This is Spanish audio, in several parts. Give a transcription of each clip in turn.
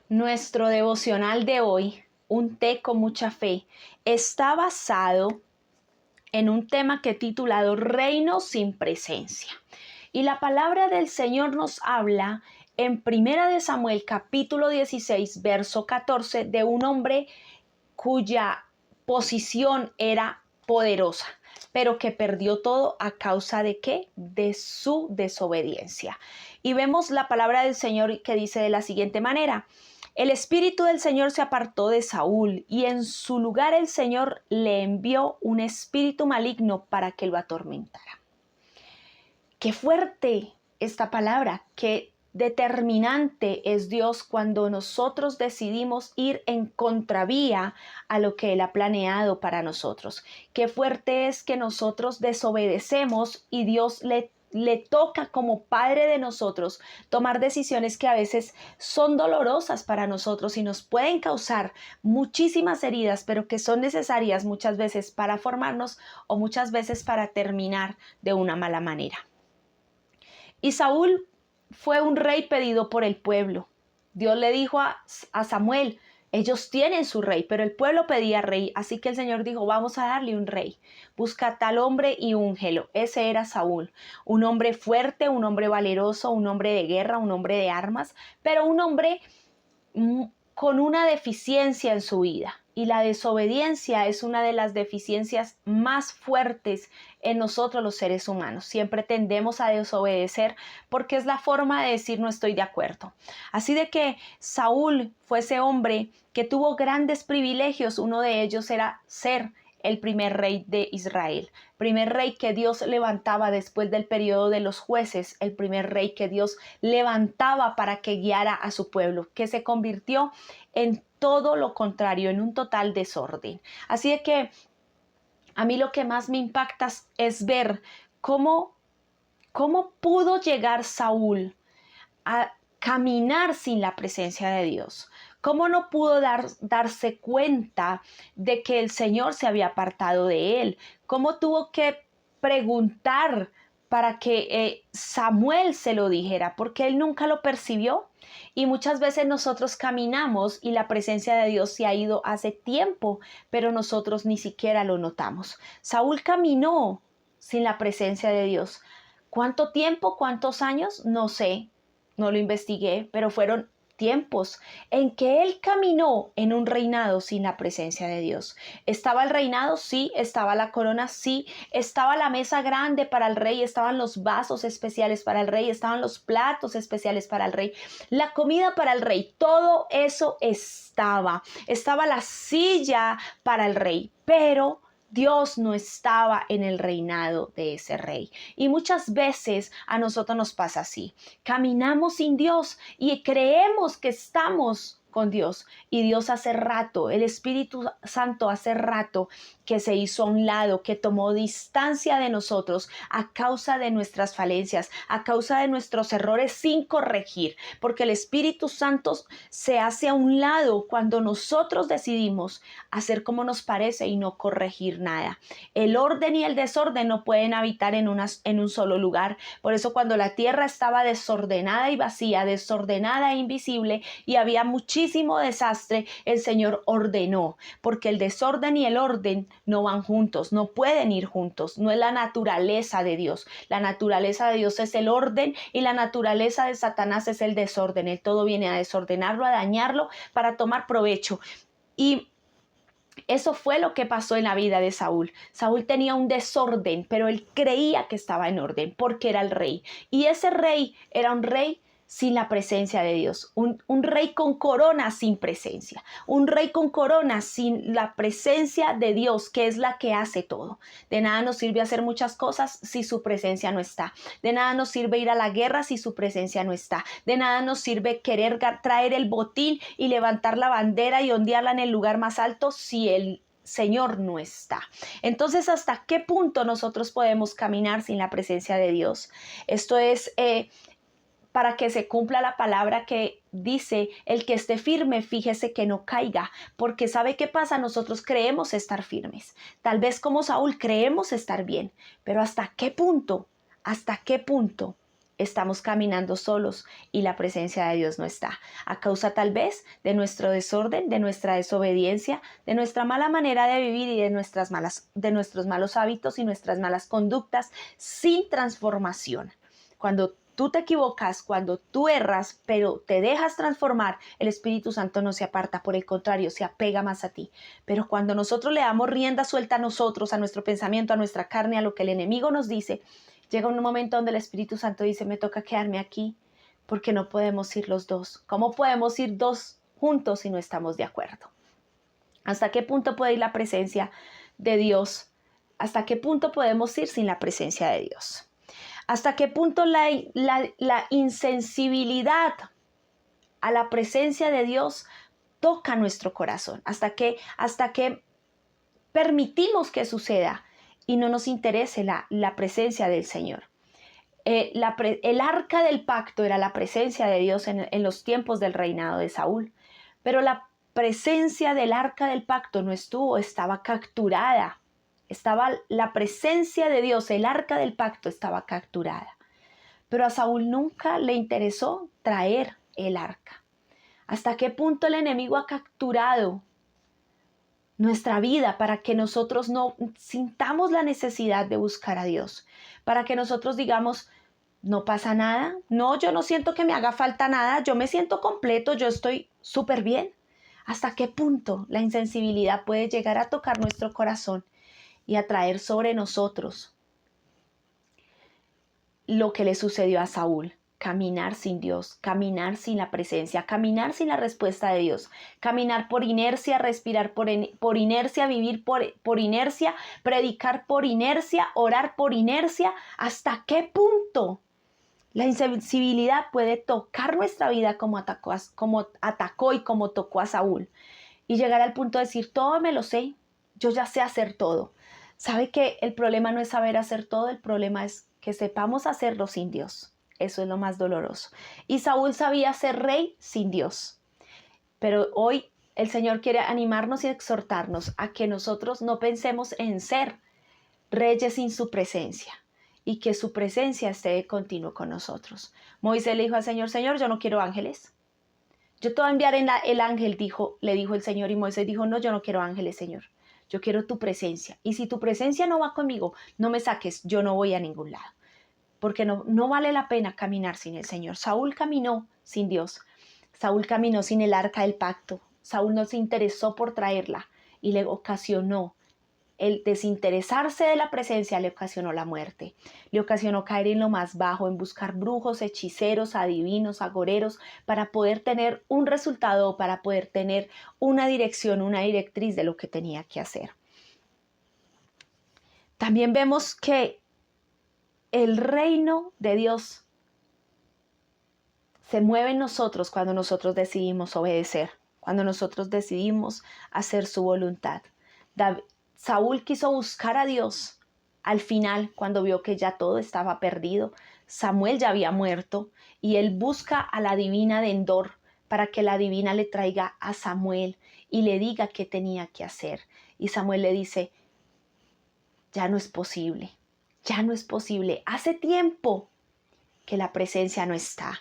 Nuestro devocional de hoy, un té con mucha fe, está basado en un tema que he titulado Reino sin presencia. Y la palabra del Señor nos habla en 1 capítulo 16, verso 14, de un hombre cuya posición era poderosa, pero que perdió todo a causa de ¿qué? De su desobediencia. Y vemos la palabra del Señor que dice de la siguiente manera: el espíritu del Señor se apartó de Saúl y en su lugar el Señor le envió un espíritu maligno para que lo atormentara. Qué fuerte esta palabra, qué determinante es Dios cuando nosotros decidimos ir en contravía a lo que Él ha planeado para nosotros. Qué fuerte es que nosotros desobedecemos y Dios le toca como Padre de nosotros tomar decisiones que a veces son dolorosas para nosotros y nos pueden causar muchísimas heridas, pero que son necesarias muchas veces para formarnos o muchas veces para terminar de una mala manera. Y Saúl fue un rey pedido por el pueblo. Dios le dijo a Samuel: ellos tienen su rey, pero el pueblo pedía rey, así que el Señor dijo: vamos a darle un rey. Busca tal hombre y úngelo. Ese era Saúl, un hombre fuerte, un hombre valeroso, un hombre de guerra, un hombre de armas, pero un hombre con una deficiencia en su vida. Y la desobediencia es una de las deficiencias más fuertes en nosotros los seres humanos. Siempre tendemos a desobedecer porque es la forma de decir no estoy de acuerdo. Así de que Saúl fue ese hombre que tuvo grandes privilegios. Uno de ellos era ser el primer rey de Israel, primer rey que Dios levantaba después del periodo de los jueces, el primer rey que Dios levantaba para que guiara a su pueblo, que se convirtió en todo lo contrario, en un total desorden. Así de que a mí lo que más me impacta es ver cómo pudo llegar Saúl a caminar sin la presencia de Dios. ¿Cómo no pudo darse cuenta de que el Señor se había apartado de él? ¿Cómo tuvo que preguntar para que Samuel se lo dijera? Porque él nunca lo percibió. Y muchas veces nosotros caminamos y la presencia de Dios se ha ido hace tiempo, pero nosotros ni siquiera lo notamos. Saúl caminó sin la presencia de Dios. ¿Cuánto tiempo? ¿Cuántos años? No sé. No lo investigué, pero fueron tiempos en que él caminó en un reinado sin la presencia de Dios. ¿Estaba el reinado? Sí. ¿Estaba la corona? Sí. ¿Estaba la mesa grande para el rey? ¿Estaban los vasos especiales para el rey? ¿Estaban los platos especiales para el rey? La comida para el rey. Todo eso estaba. Estaba la silla para el rey, pero Dios no estaba en el reinado de ese rey. Y muchas veces a nosotros nos pasa así. Caminamos sin Dios y creemos que estamos con Dios. Y Dios hace rato, el Espíritu Santo hace rato que se hizo a un lado, que tomó distancia de nosotros a causa de nuestras falencias, a causa de nuestros errores sin corregir. Porque el Espíritu Santo se hace a un lado cuando nosotros decidimos hacer como nos parece y no corregir nada. El orden y el desorden no pueden habitar en un solo lugar. Por eso cuando la tierra estaba desordenada y vacía, desordenada e invisible y había muchísimo desastre, el Señor ordenó, porque el desorden y el orden no van juntos, no pueden ir juntos, no es la naturaleza de Dios. La naturaleza de Dios es el orden y la naturaleza de Satanás es el desorden. Él todo viene a desordenarlo, a dañarlo para tomar provecho. Y eso fue lo que pasó en la vida de Saúl. Saúl tenía un desorden, pero él creía que estaba en orden porque era el rey. Y ese rey era un rey sin la presencia de Dios, un rey con corona sin presencia, un rey con corona sin la presencia de Dios, que es la que hace todo. De nada nos sirve hacer muchas cosas si su presencia no está. De nada nos sirve ir a la guerra si su presencia no está. De nada nos sirve querer traer el botín y levantar la bandera y ondearla en el lugar más alto si el Señor no está. Entonces, ¿hasta qué punto nosotros podemos caminar sin la presencia de Dios? Esto es para que se cumpla la palabra que dice: el que esté firme, fíjese que no caiga, porque ¿sabe qué pasa? Nosotros creemos estar firmes. Tal vez como Saúl creemos estar bien, pero ¿hasta qué punto? ¿Hasta qué punto estamos caminando solos y la presencia de Dios no está, a causa tal vez de nuestro desorden, de nuestra desobediencia, de nuestra mala manera de vivir y de nuestros malos hábitos y nuestras malas conductas sin transformación. Cuando tú te equivocas, cuando tú erras, pero te dejas transformar, el Espíritu Santo no se aparta, por el contrario, se apega más a ti. Pero cuando nosotros le damos rienda suelta a nosotros, a nuestro pensamiento, a nuestra carne, a lo que el enemigo nos dice, llega un momento donde el Espíritu Santo dice, me toca quedarme aquí, porque no podemos ir los dos. ¿Cómo podemos ir dos juntos si no estamos de acuerdo? ¿Hasta qué punto puede ir la presencia de Dios? ¿Hasta qué punto podemos ir sin la presencia de Dios? ¿Hasta qué punto la insensibilidad a la presencia de Dios toca nuestro corazón? ¿Hasta qué permitimos que suceda y no nos interese la presencia del Señor? El arca del pacto era la presencia de Dios en los tiempos del reinado de Saúl, pero la presencia del arca del pacto no estuvo, estaba capturada. Estaba la presencia de Dios, el arca del pacto estaba capturada. Pero a Saúl nunca le interesó traer el arca. ¿Hasta qué punto el enemigo ha capturado nuestra vida para que nosotros no sintamos la necesidad de buscar a Dios? Para que nosotros digamos, no pasa nada, no, yo no siento que me haga falta nada, yo me siento completo, yo estoy súper bien. ¿Hasta qué punto la insensibilidad puede llegar a tocar nuestro corazón y a traer sobre nosotros lo que le sucedió a Saúl? Caminar sin Dios, caminar sin la presencia, caminar sin la respuesta de Dios, caminar por inercia, respirar por inercia, vivir por inercia, predicar por inercia, orar por inercia. ¿Hasta qué punto la insensibilidad puede tocar nuestra vida como atacó y como tocó a Saúl? Y llegar al punto de decir, todo me lo sé, yo ya sé hacer todo. ¿Sabe que el problema no es saber hacer todo? El problema es que sepamos hacerlo sin Dios. Eso es lo más doloroso. Y Saúl sabía ser rey sin Dios. Pero hoy el Señor quiere animarnos y exhortarnos a que nosotros no pensemos en ser reyes sin su presencia y que su presencia esté de continuo con nosotros. Moisés le dijo al Señor, Señor, yo no quiero ángeles. Yo te voy a enviar el ángel, le dijo el Señor, y Moisés dijo, no, yo no quiero ángeles, Señor. Yo quiero tu presencia. Y si tu presencia no va conmigo, no me saques, yo no voy a ningún lado. Porque no vale la pena caminar sin el Señor. Saúl caminó sin Dios. Saúl caminó sin el arca del pacto. Saúl no se interesó por traerla y le ocasionó el desinteresarse de la presencia, le ocasionó la muerte, le ocasionó caer en lo más bajo, en buscar brujos, hechiceros, adivinos, agoreros, para poder tener un resultado, para poder tener una dirección, una directriz de lo que tenía que hacer. También vemos que el reino de Dios se mueve en nosotros cuando nosotros decidimos obedecer, cuando nosotros decidimos hacer su voluntad. Saúl quiso buscar a Dios al final, cuando vio que ya todo estaba perdido. Samuel ya había muerto y él busca a la divina de Endor para que la divina le traiga a Samuel y le diga qué tenía que hacer. Y Samuel le dice, ya no es posible, ya no es posible. Hace tiempo que la presencia no está.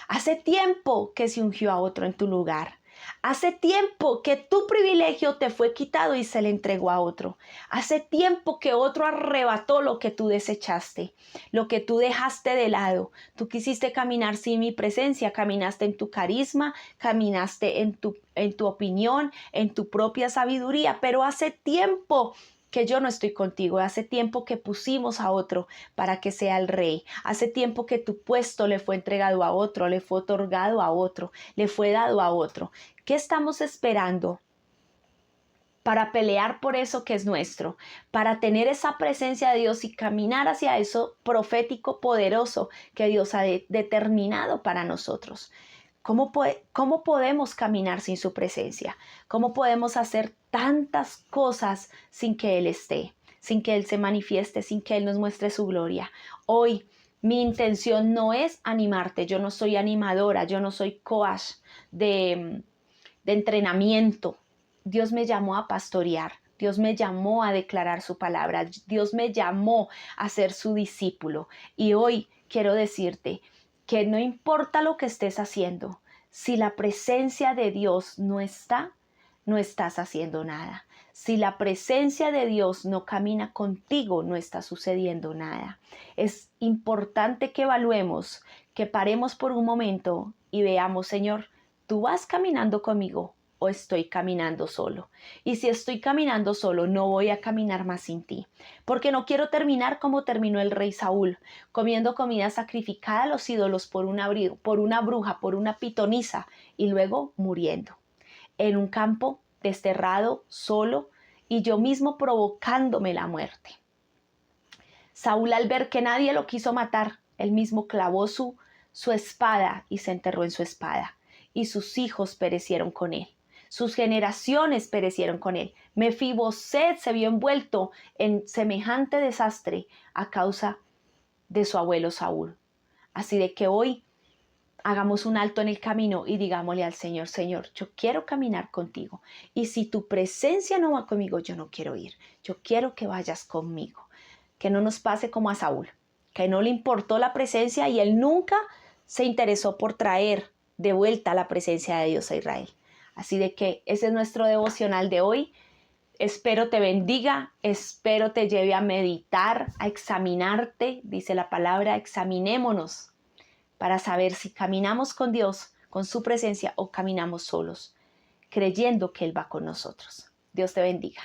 Hace tiempo que se ungió a otro en tu lugar. Hace tiempo que tu privilegio te fue quitado y se le entregó a otro. Hace tiempo que otro arrebató lo que tú desechaste, lo que tú dejaste de lado. Tú quisiste caminar sin mi presencia, caminaste en tu carisma, caminaste en tu opinión, en tu propia sabiduría, pero hace tiempo que yo no estoy contigo. Hace tiempo que pusimos a otro para que sea el rey. Hace tiempo que tu puesto le fue entregado a otro, le fue otorgado a otro, le fue dado a otro. ¿Qué estamos esperando para pelear por eso que es nuestro? Para tener esa presencia de Dios y caminar hacia eso profético poderoso que Dios ha determinado para nosotros. ¿Cómo podemos caminar sin su presencia? ¿Cómo podemos hacer tantas cosas sin que Él esté, sin que Él se manifieste, sin que Él nos muestre su gloria? Hoy mi intención no es animarte, yo no soy animadora, yo no soy coach de entrenamiento. Dios me llamó a pastorear. Dios me llamó a declarar su palabra. Dios me llamó a ser su discípulo. Y hoy quiero decirte que no importa lo que estés haciendo, si la presencia de Dios no está, no estás haciendo nada. Si la presencia de Dios no camina contigo, no está sucediendo nada. Es importante que evaluemos, que paremos por un momento y veamos, Señor, ¿tú vas caminando conmigo o estoy caminando solo? Y si estoy caminando solo, no voy a caminar más sin ti, porque no quiero terminar como terminó el rey Saúl, comiendo comida sacrificada a los ídolos por una bruja, por una pitonisa, y luego muriendo en un campo desterrado, solo, y yo mismo provocándome la muerte. Saúl, al ver que nadie lo quiso matar, él mismo clavó su espada y se enterró en su espada, y sus hijos perecieron con él. Sus generaciones perecieron con él. Mefiboset se vio envuelto en semejante desastre a causa de su abuelo Saúl. Así de que hoy hagamos un alto en el camino y digámosle al Señor, Señor, yo quiero caminar contigo. Y si tu presencia no va conmigo, yo no quiero ir. Yo quiero que vayas conmigo. Que no nos pase como a Saúl, que no le importó la presencia y él nunca se interesó por traer de vuelta la presencia de Dios a Israel. Así de que ese es nuestro devocional de hoy. Espero te bendiga, espero te lleve a meditar, a examinarte, dice la palabra, examinémonos para saber si caminamos con Dios, con su presencia o caminamos solos, creyendo que Él va con nosotros. Dios te bendiga.